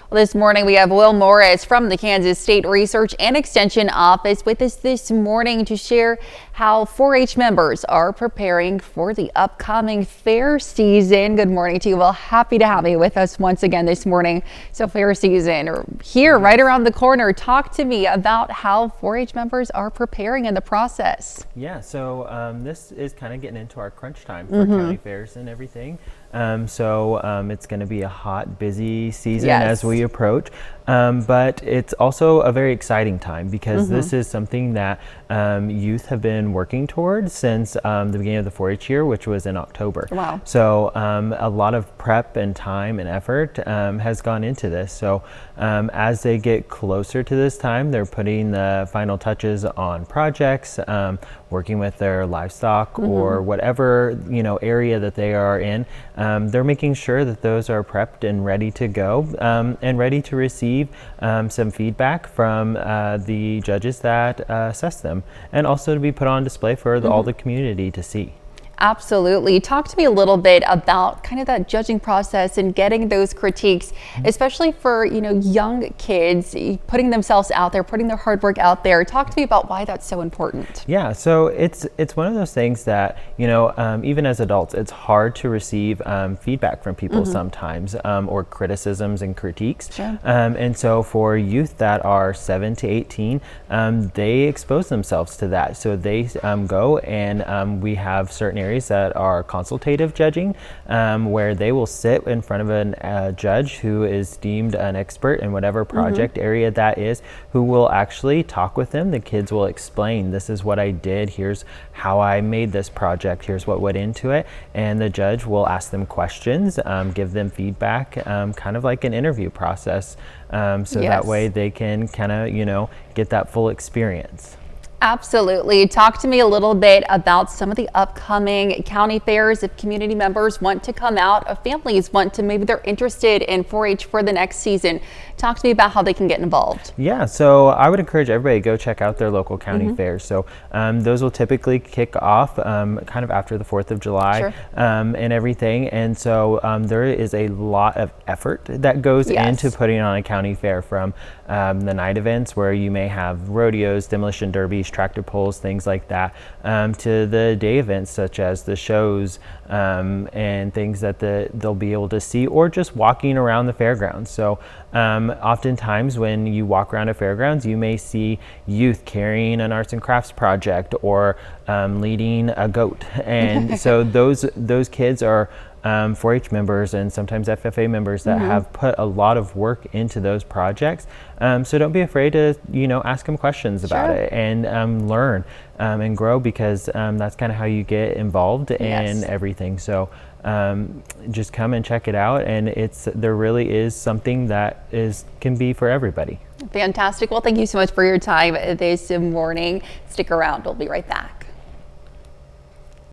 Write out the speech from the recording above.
Well, this morning we have Will Morris from the Kansas State Research and Extension Office with us this morning to share how 4-H members are preparing for the upcoming fair season. Good morning to you. Well, happy to have you with us once again this morning. So fair season here right around the corner. Talk to me about how 4-H members are preparing in the process. Yeah, so this is kind of getting into our crunch time for county fairs and everything. It's going to be a hot, busy season as we approach. But it's also a very exciting time because this is something that youth have been working towards since the beginning of the 4-H year, which was in October. Wow. So a lot of prep and time and effort has gone into this. So as they get closer to this time, they're putting the final touches on projects, working with their livestock or whatever area that they are in. They're making sure that those are prepped and ready to go and ready to receive some feedback from the judges that assess them, and also to be put on display for all the community to see. Absolutely. Talk to me a little bit about kind of that judging process and getting those critiques, especially for, young kids putting themselves out there, putting their hard work out there. Talk to me about why that's so important. Yeah, so it's one of those things that, even as adults, it's hard to receive feedback from people sometimes, or criticisms and critiques. Sure. And so for youth that are 7 to 18, they expose themselves to that. So they go and we have certain areas that are consultative judging, where they will sit in front of a judge who is deemed an expert in whatever project area that is, who will actually talk with them. The kids will explain, this is what I did, here's how I made this project, here's what went into it, and the judge will ask them questions, give them feedback, kind of like an interview process, that way they can kind of get that full experience. Absolutely. Talk to me a little bit about some of the upcoming county fairs. If community members want to come out, if families want to, maybe they're interested in 4-H for the next season. Talk to me about how they can get involved. Yeah, so I would encourage everybody to go check out their local county fairs. So those will typically kick off kind of after the 4th of July and everything. And so there is a lot of effort that goes into putting on a county fair, from the night events where you may have rodeos, demolition derbies, tractor pulls, things like that, to the day events such as the shows and things that they'll be able to see, or just walking around the fairgrounds. So oftentimes when you walk around a fairgrounds, you may see youth carrying an arts and crafts project or leading a goat. And so those kids are 4-H members and sometimes FFA members that have put a lot of work into those projects. So don't be afraid to, ask them questions about it and learn and grow, because that's kind of how you get involved in everything. So just come and check it out, and there really is something that can be for everybody. Fantastic. Well, thank you so much for your time this morning. Stick around. We'll be right back.